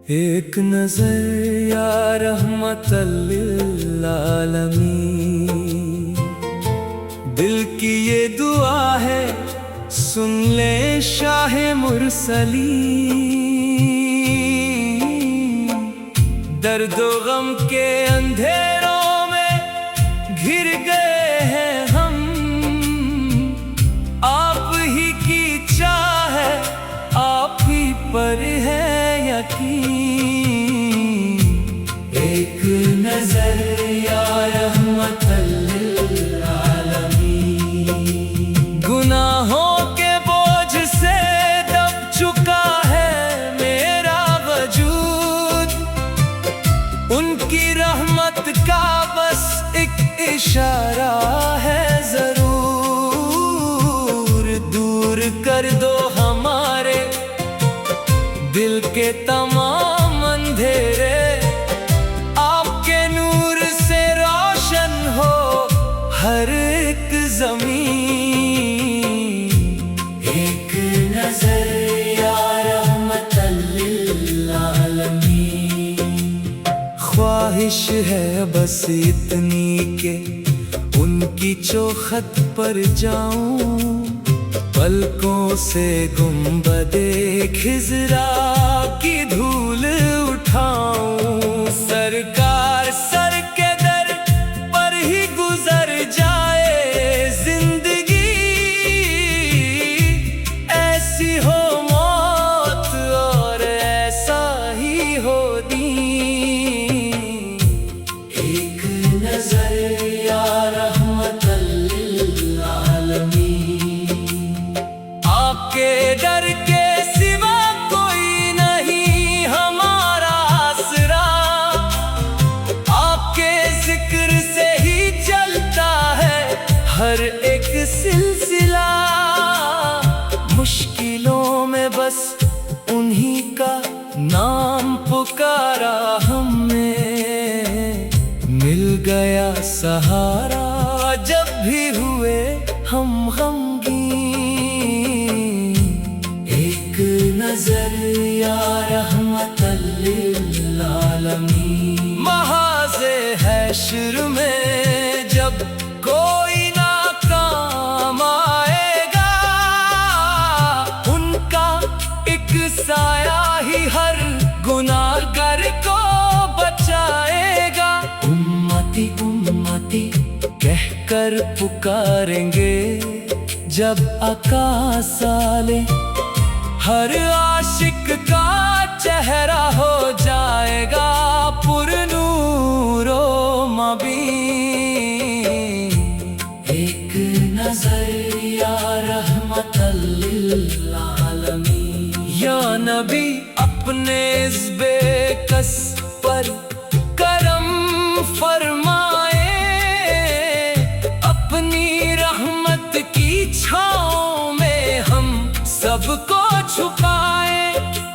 ایک نظر یا رحمت للعالمین، دل کی یہ دعا ہے سن لے شاہ مرسلین۔ درد و غم کے اندھیروں میں گھر گئے ہیں ہم، آپ ہی کی چاہت آپ ہی پر ہے یقین۔ ایک نظر یا رحمت للعالمین، گناہوں کے بوجھ سے دب چکا ہے میرا وجود، ان کی رحمت کا بس ایک اشارہ ہے ضرور، دور کر دو ہمارے دل کے تمام اندھیرے، آپ کے نور سے روشن ہو ہر ایک زمین۔ ایک نظر یا رحمت للعالمین، خواہش ہے بس اتنی کہ ان کی چوخت پر جاؤں، پلکوں سے گنبد خضرا کی دھول اٹھاؤں، سرکار سر کے در پر ہی گزر جائے زندگی، ایسی ہو موت اور ایسا ہی ہو دین۔ ایک نظر یا رحمت للعالمین، کے ڈر کے سوا کوئی نہیں ہمارا آسرا، آپ کے ذکر سے ہی چلتا ہے ہر ایک سلسلہ، مشکلوں میں بس انہی کا نام پکارا ہم نے، مل گیا سہارا جب بھی ہوئے ہم غمگین۔ ایک نظر یا رحمت للعالمین، محاذ حشر میں جب کوئی ناکام آئے گا، ان کا ایک سایہ ہی ہر گناہگار کو بچائے گا، امتی امتی کہہ کر پکاریں گے جب آقا سالے، ہر عاشق کا چہرہ ہو جائے گا پر نور و مبین۔ ایک نظر یا رحمت للعالمین، یا نبی اپنے اس بے کس پر کرم فرمائے، اپنی رحمت کی چھاؤں میں ہم سب کو چھپائے،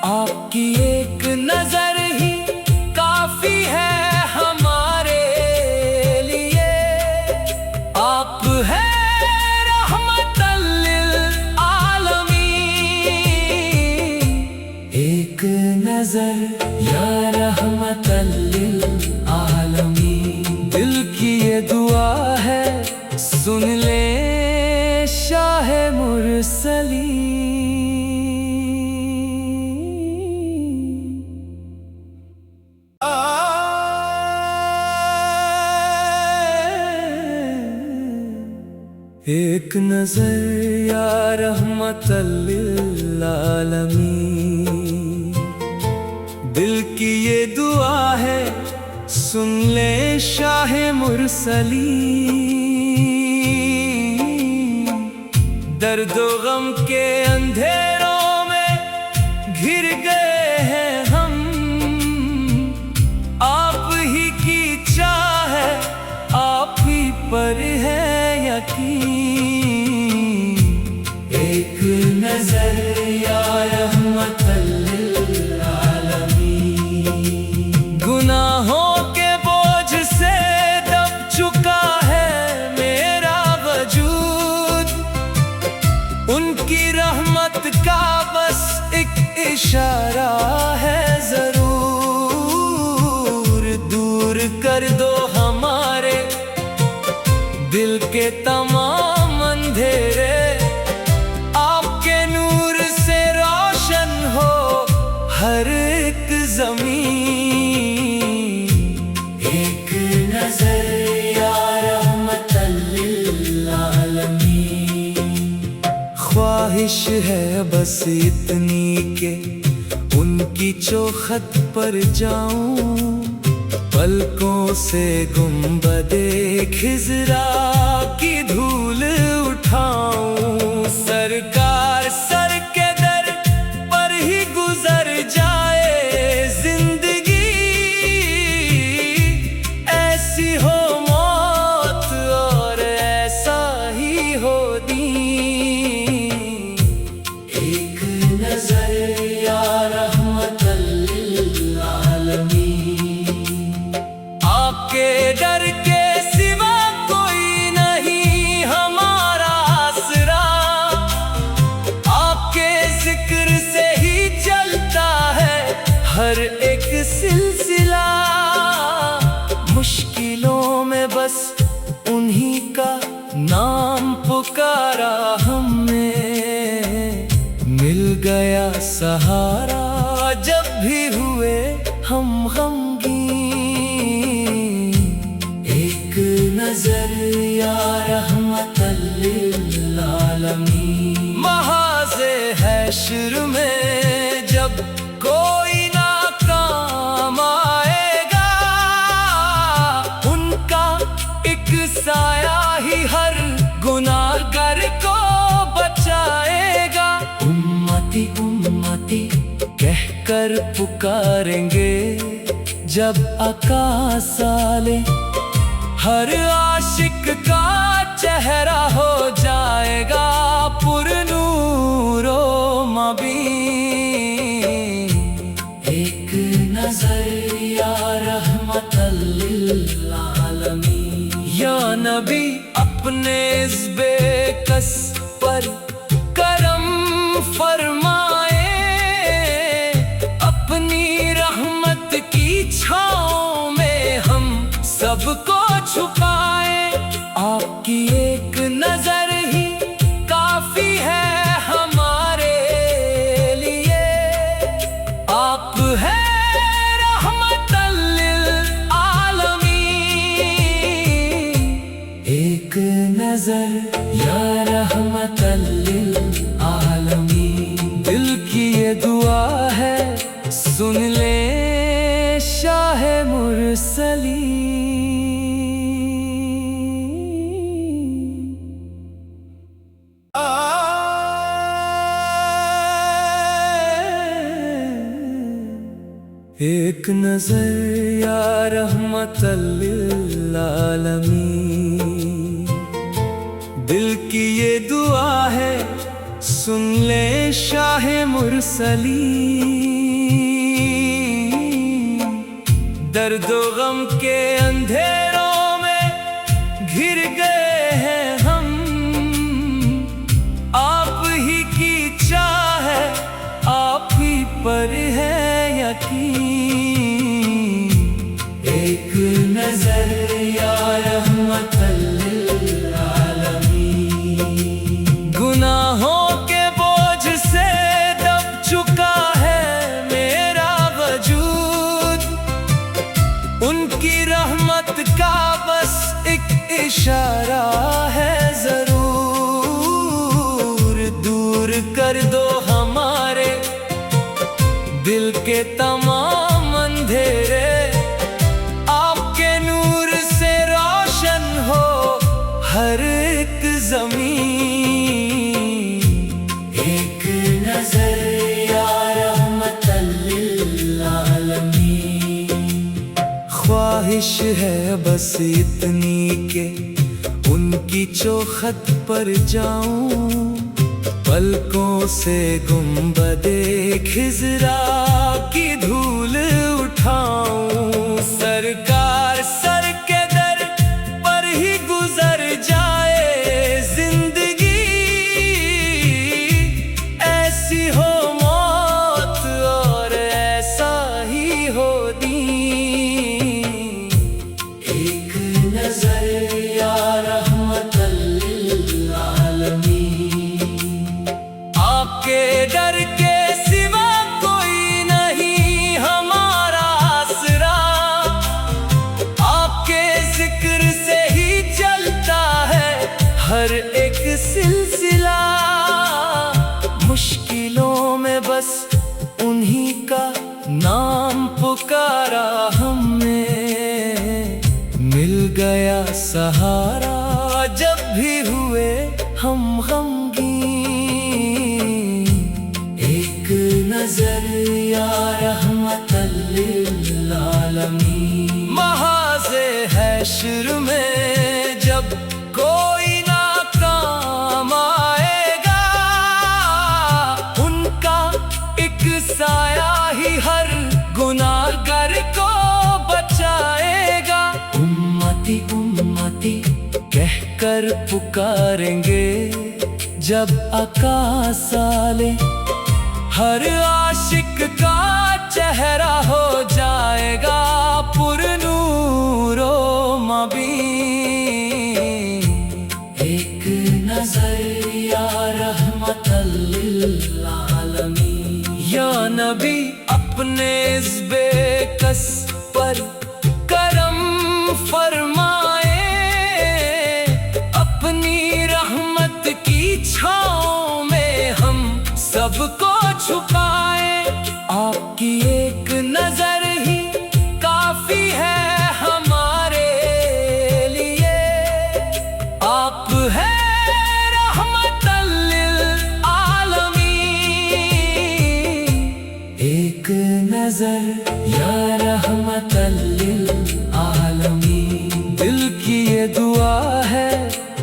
آپ کی ایک نظر ہی کافی ہے ہمارے لیے، آپ ہے رحمت للعالمین۔ ایک نظر یا رحمت للعالمین، دل کی یہ دعا ہے سن لے شاہ مرسلین۔ ایک نظر یا رحمت للعالمین، دل کی یہ دعا ہے سن لے شاہ مرسلین۔ درد و غم کے اندھیروں میں گھر گئے ہیں ہم، آپ ہی کی چاہت آپ ہی پر ہے یقین۔ ایک نظر یا رحمت للعالمین، گناہوں کے بوجھ سے دب چکا ہے میرا وجود، ان کی رحمت کا بس ایک اشارہ ہے ضرور۔ तमाम अंधेरे आपके नूर से रोशन हो हर एक ज़मीन। एक नजर या रहमतल लिल आलमीन। ख्वाहिश है बस इतनी के उनकी चौखट पर जाऊं, पलकों से गुंबदे खिज़रा की धूल उठाऊं। सरकार सर के दर पर ही गुजर जाए जिंदगी, ऐसी हो मौत और ऐसा ही हो दीन। एक नजर या रहमतल लिल आलमीन। आपके डर के सिवा कोई नहीं हमारा आसरा, आपके जिक्र से ही चलता है हर एक सिलसिला। मुश्किलों में बस उन्हीं का नाम पुकारा हमने, मिल गया सहारा जब भी हुए हम गमगीन। एक नजर या रहमतल लिल आलमीन। महाज़े हैशर में जब कोई नाकाम आएगा, उनका एक साया ही हर गुनाहगार को बचाएगा। उम्मती उम्मती कहकर पुकारेंगे जब आका साले, हर आशिक का चेहरा हो जाएगा पुरनूरो मबीन। एक नजर या रहमतल लिल आलमीन। या नबी अपने इस बेकस पर करम फरमाए, अपनी रहमत की छाँव में हम सबको छुपाए। आपकी एक नजर ही काफी है हमारे लिए, आप है रहमतल लिल आलमीन। एक नजर या रहमतल लिल आलमीन। दिल की ये दुआ है सुन ले शाह मुरसलीन। एक नजर या रहमतल लिल आलमीन। दिल की ये दुआ है सुन ले शाह मुरसलीन। दर्दो गम के अंधेरों में घिर गए हैं हम, आप ही की चाह है आप ही पर है यकीन। एक नजर या रहमतल लिल आलमीन। गुनाहों के बोझ से दब चुका है मेरा वजूद, उनकी रहमत का बस एक इशारा है जरूर। दूर कर दो हमारे दिल के तमाम अंधेरे, आपके नूर से रोशन हो हर एक ज़मीन। एक नजर या रहमतल लिल आलमीन। ख्वाहिश है बस इतनी के उनकी चौखट पर जाऊं, पलकों से गुंबदे खिज़रा की धूल उठाऊं। सरकार सर के दर पर ही गुजर जाए जिंदगी, ऐसी हो मौत और ऐसा ही हो दीन। एक नजर या रहमतल حشر میں جب کوئی ناکام آئے گا، ان کا ایک سایہ ہی ہر گناہگار کو بچائے گا۔ امتی امتی کہہ کر پکاریں گے جب آقا سالے، ہر عاشق کا چہرہ ہو جائے گا پر نور و مبین۔ ایک نظر یا رحمت للعالمین، یا نبی اپنے اس بے کس پر کرم فرمائے، اپنی رحمت کی چھاؤں میں ہم سب کو چھپائے۔ آپ کی ایک نظر ہی کافی ہے ہمارے لیے، آپ ہے رحمت للعالمین۔ ایک نظر یا رحمت للعالمین، دل کی یہ دعا ہے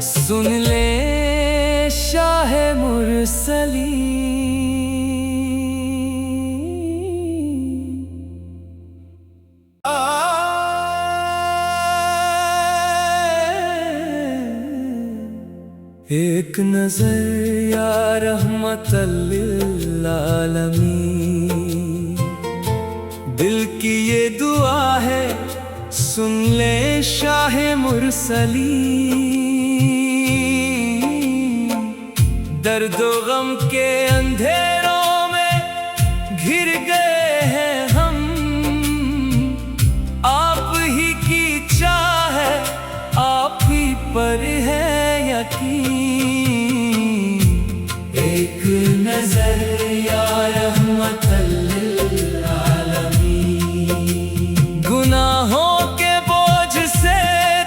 سن لے شاہ مرسلین۔ ایک نظر یا رحمت للعالمین، دل کی یہ دعا ہے سن لے شاہ مرسلین۔ درد و غم کے اندھیروں میں گھر گئے ہیں ہم، آپ ہی کی چاہت آپ ہی پر ہے یقین۔ ایک نظر یا رحمت للعالمین، گناہوں کے بوجھ سے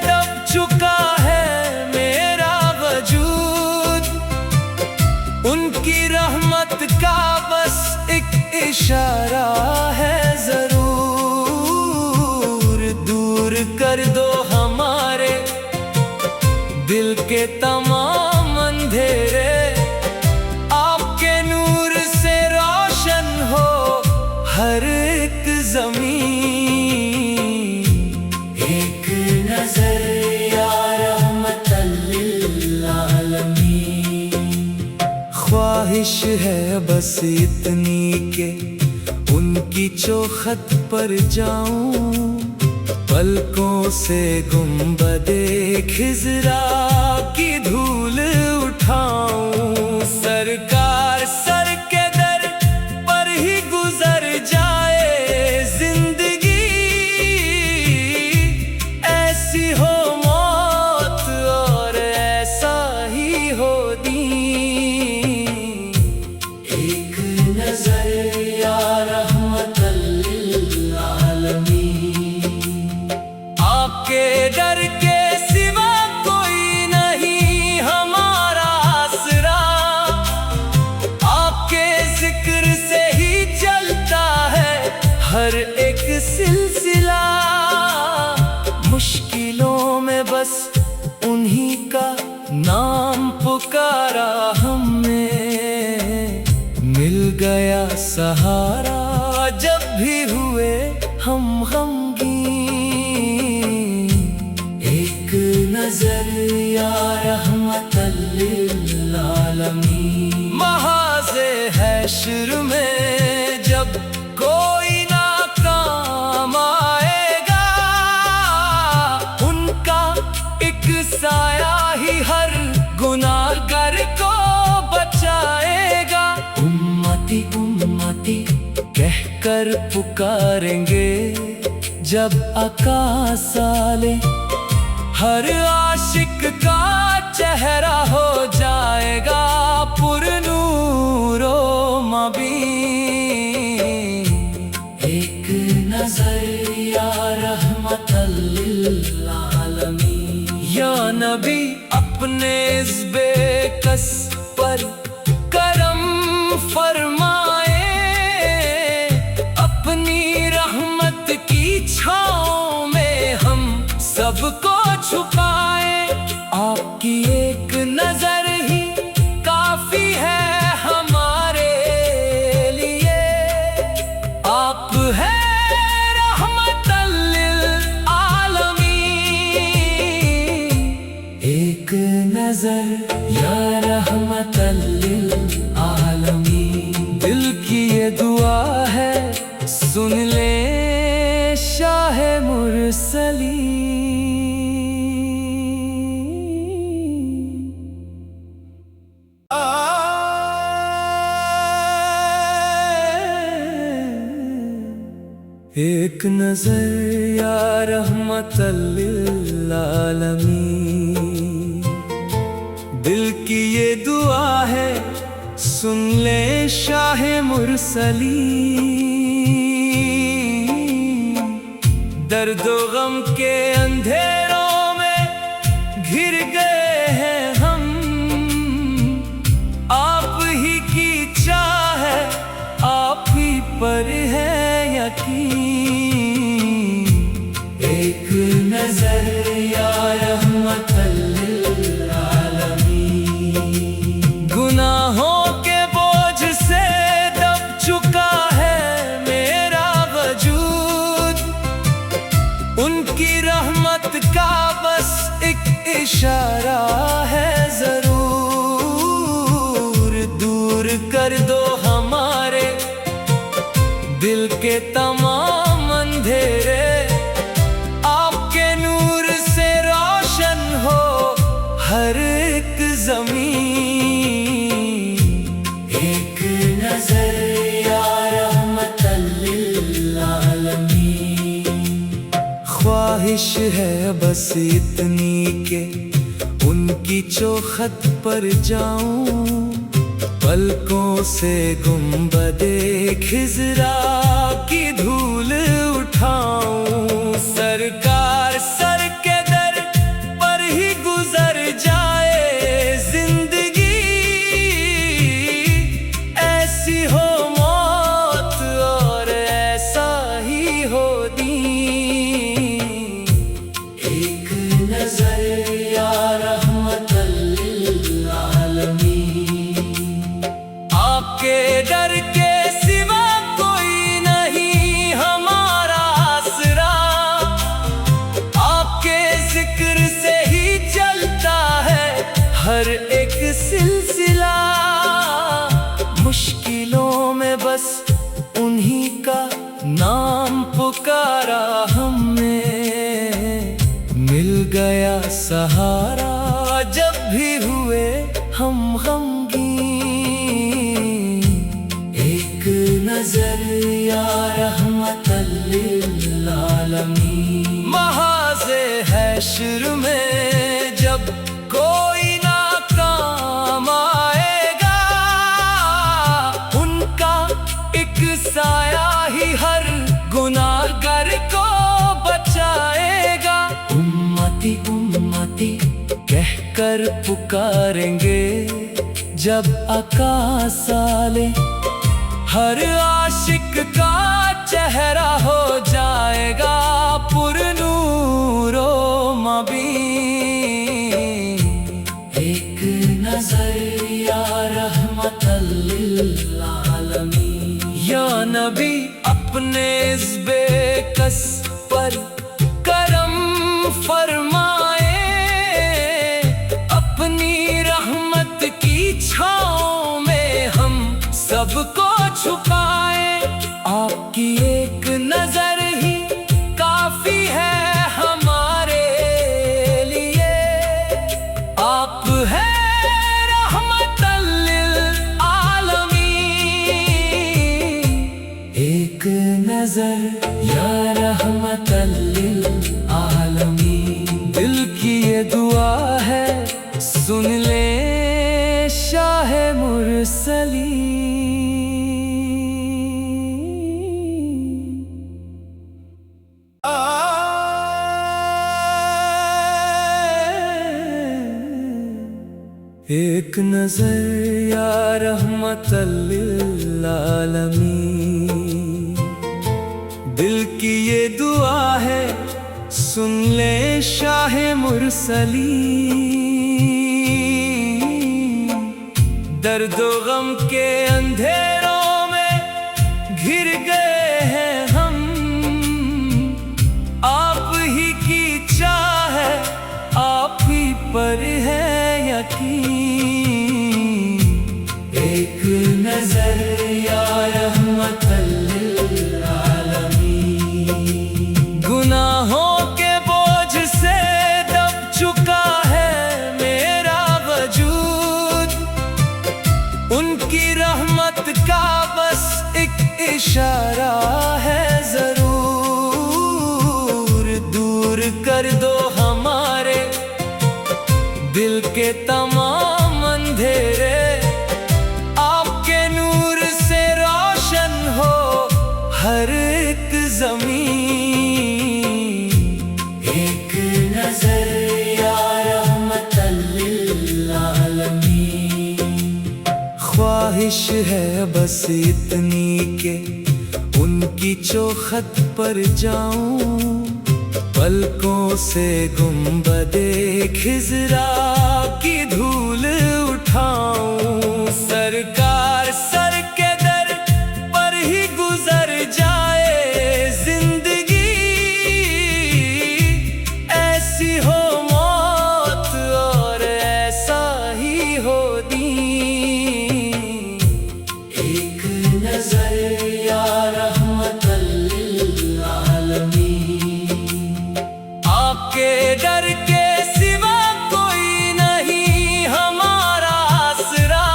دب چکا ہے میرا وجود، ان کی رحمت کا بس ایک اشارہ ہے ضرور، دور کر دو ہمارے دل کے تمام اندھیرے، آپ کے نور سے روشن ہو ہر ایک زمین۔ ایک نظر یا رحمت للعالمین، خواہش ہے بس اتنی کہ ان کی چوخت پر جاؤں، پلکوں سے گنبد خضرا کی دھول اٹھاؤں، سرکار سر کے در پر ہی گزر جائے زندگی، ایسی ہو موت اور ایسا ہی ہو دین۔ ایک نظر یا رحمت للعالمین، آپ کے ڈر کے سوا کوئی نہیں ہمارا آسرا، آپ کے ذکر سے ہی چلتا ہے ہر ایک سلسلہ، مشکلوں میں بس انہی کا نام پکارا ہم نے، مل گیا سہارا جب بھی ہوئے ہم غمگین۔ ایک نظر یا رحمت للعالمین، محاذ حشر میں جب کوئی ناکام آئے گا، ان کا ایک سایہ ہی ہر گناہگار کو بچائے گا۔ امتی امتی کہہ کر پکاریں گے جب آقا سالے، ہر عاشق کا چہرہ ہو جائے گا پر نور و مبین۔ ایک نظر یا رحمت للعالمین، یا نبی اپنے اس بے کس پر کرم فرمائے، اپنی رحمت کی چھاؤں میں ہم سب کو छुपाए, आपकी एक नजर ही काफी है हमारे लिए। आप है रहमतल लिल आलमीन। एक नजर या रहमतल लिल आलमीन। दिल की ये दुआ है, सुन ले शाह मुरसलीन। एक नजर या रहमतल लिल आलमीन। दिल की ये दुआ है, सुन ले शाह मुरसलीन। दर्द व गम के अंधेरों में घिर गए हैं हम, आप ही की चाह है, आप ही पर है यकीन। एक नजर या रहमतल लिल आलमीन। गुनाहों के बोझ से दब चुका है मेरा वजूद, उनकी रहमत का बस एक इशारा है जरूर। दूर कर दो हमारे दिल के तमाम अंधेरे, आपके नूर से रोशन हो हर एक ज़मीन। एक नजर या रहमतल लिल आलमीन। ख्वाहिश है बस इतनी के उनकी चौखट पर जाऊं, पलकों से गुंबदे खिज़रा की धूल उठाऊं। सरकार सर के दर पर ही गुजर जाए जिंदगी, ऐसी हो मौत और ऐसा ही हो दीन। एक नजर या रहमतल लिल आलमीन। आपके डर के सिवा कोई नहीं हमारा आसरा, आपके जिक्र से ही चलता है हर एक सिलसिला। मुश्किलों में बस उन्हीं का नाम पुकारा हमने, मिल गया सहारा जब भी हुए हम गमगीन। एक नजर या रहमतल लिल आलमीन। महाज़े हैशर में जब कोई नाकाम आएगा, उनका एक साया ही हर गुनाहगार को बचाएगा। उम्मती उम्मती कहकर पुकारेंगे जब आका साले, हर आशिक का चेहरा हो जाएगा पुरनूरो मबीन। एक नजर या रहमतल लिल आलमीन। या नबी अपने इस बेकस पर करम फरमाए, अपनी रहमत की छाँव में हम सबको छुपाए। आपकी एक नजर ही काफी है हमारे लिए। आप है रहमतल लिल आलमीन। एक नजर या रहमतल लिल आलमीन। दिल की ये दुआ है, सुन ले शाह मुरसलीन। एक नजर या रहमतल लिल आलमीन। दिल की ये दुआ है, सुन ले शाह मुरसलीन। दर्दो गम के अंधेरों में घिर गए हैं हम, आप ही की चाह है, आप ही पर है यकीन। एक नजर या रहमतल लिल आलमीन। गुनाहों के बोझ से दब चुका है मेरा वजूद, उनकी रहमत का बस एक इशारा है जरूर। दूर कर दो हमारे दिल के तमाम अंधेरे, आपके नूर से रोशन हो हर एक ज़मीन। एक नजर या रहमतल लिल आलमीन। ख्वाहिश है बस इतनी के उनकी चौखट पर जाऊं, पलकों से गुंबदे खिज़रा की धूल उठाऊं। सरकार सर के दर पर ही गुजर जाए जिंदगी, ऐसी हो मौत और ऐसा ही हो दीन। एक नजर या रहमतल लिल आलमीन। आपके डर के सिवा कोई नहीं हमारा आसरा,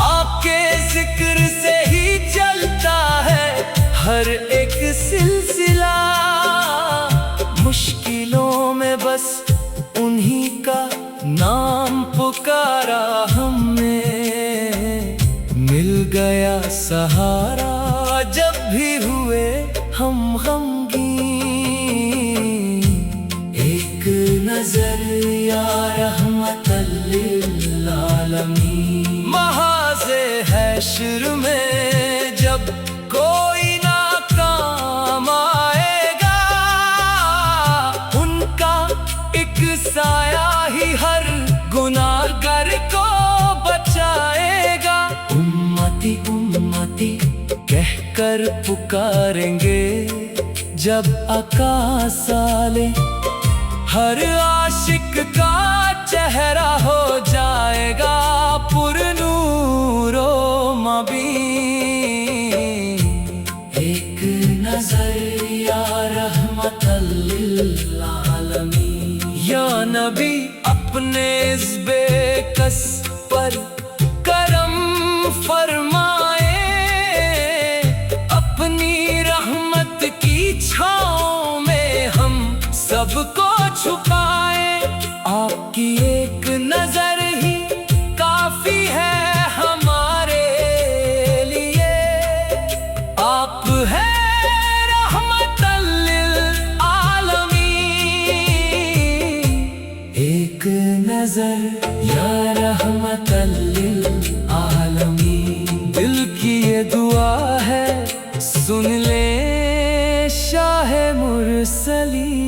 आपके जिक्र से ही चलता है हर एक सिलसिला। मुश्किलों में बस उन्हीं का नाम पुकारा हमने, मिल गया सहारा जब भी हुए हम गमगीन। एक नजर या रहमतल लिल आलमीन। महाज़े हैशर में जब कोई नाकाम आएगा, उनका एक साया ही हर गुनाहगार को बचाएगा। उम्मती उम्मती कहकर पुकारेंगे जब आका साले, हर आशिक का चेहरा हो जाएगा पुरनूरो मबीन। एक नजर या रहमतल लिल आलमीन। या नबी अपने इस बेकस पर करम फरमाए, अपनी रहमत की छाँव में हम सबको छुपाए। आपकी एक नजर ही काफी है हमारे लिए, आप है रहमतल लिल आलमीन। एक नजर या रहमतल लिल आलमीन। दिल की ये दुआ है सुन ले शाह मुरसलीन।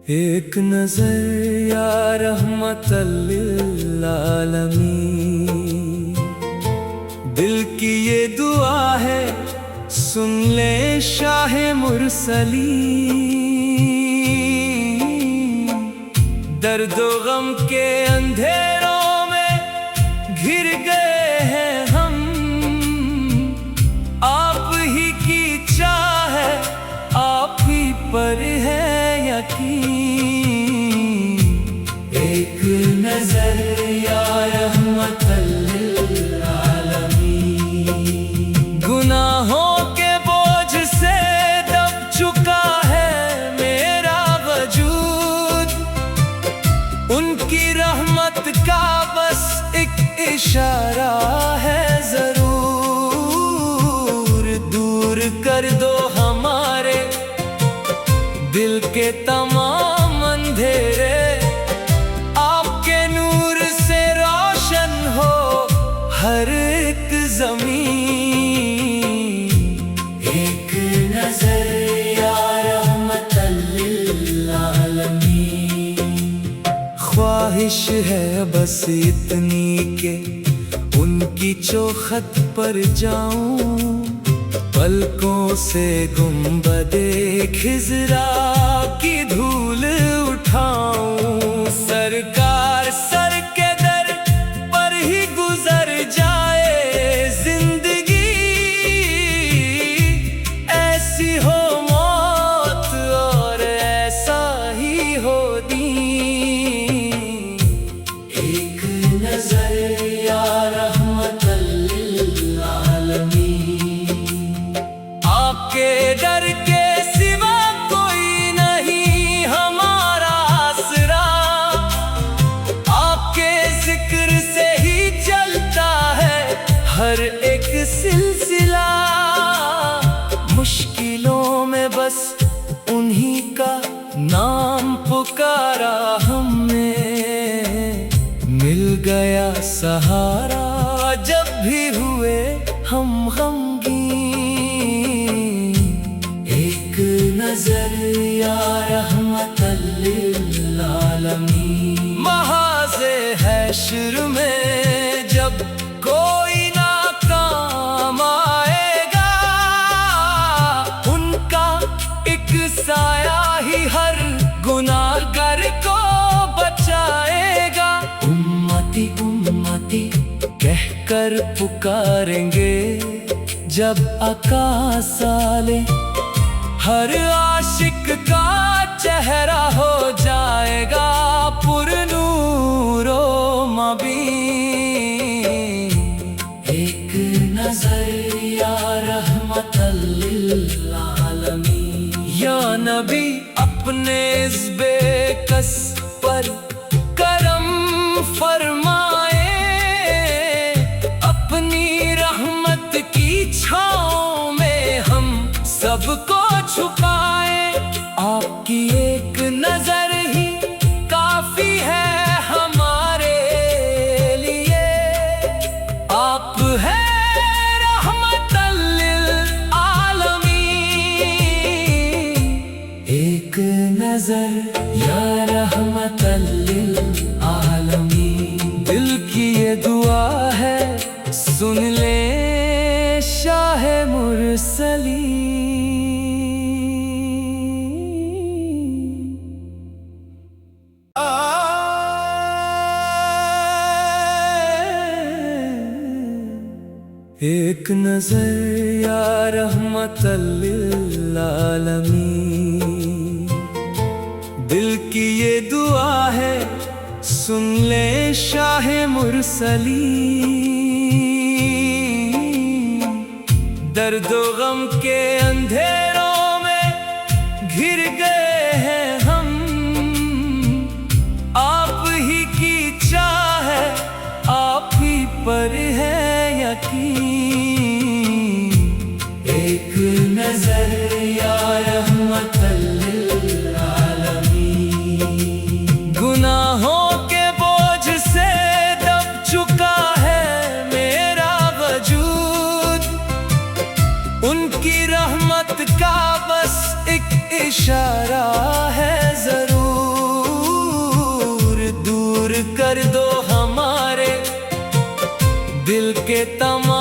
एक नजर या रहमतल लिल आलमीन। दिल की ये दुआ है सुन ले शाह मुरसलीन। दर्दो गम के अंधेरों में घिर गए हैं हम, आप ही की चाह है, आप ही पर है यकीन। एक नजर या रहमतल लिल आलमीन। गुनाहों के बोझ से दब चुका है मेरा वजूद, उनकी रहमत का बस एक इशारा है जरूर। दूर कर दो हमारे दिल के तमाम अंधेरे, आप ख्वाहिश है बस इतनी के उनकी चौखट पर जाऊं, पलकों से गुंबदे खिजरा की धूल उठाऊं। सरकार सर के दर पर ही गुजर जाए जिंदगी, ऐसी हो मौत और ऐसा ही हो दीन। एक नजर या रहमतल लिल आलमीन, आपके डर के सिवा कोई नहीं हमारा आसरा, आपके जिक्र से ही चलता है हर एक सिलसिला। मुश्किलों में बस उन्हीं का नाम पुकारा हमने, मिल गया सहारा जब भी हुए हम गमगीन। एक नजर या रहमतल लिल आलमीन, महाज़े हश्र में जब कोई नाकाम आएगा, उनका एक साया ही हर गुनाहगार को बचाएगा। उम्मती उम्मती कहकर पुकारेंगे जब आका साले, हर आशिक का चेहरा हो जाएगा पुरनूरो मबीन। एक नजर या रहमतल लिल आलमीन, या नबी अपने इस बेकस पर करम फरमाए, अपनी रहमत की छाँव में हम सबको छुपाए। आपकी एक नजर ही काफी है हमारे लिए, आप है रहमतल लिल आलमीन। एक नजर या रहमतल लिल आलमीन, दिल की ये दुआ है सुन ले शाह मुरसलीन। एक नजर या रहमतल लिल आलमीन, दिल की ये दुआ है सुन ले शाह मुरसलीन। दर्द व गम के अंधेरों में घिर गए हैं हम, आप ही की चाह आप ही पर है यकीन। एक नजर या रहमतल लिल आलमीन, गुनाहों के बोझ से दब चुका है मेरा वजूद, उनकी रहमत का बस एक इशारा है जरूर। दूर कर दो हमारे दिल के तमाम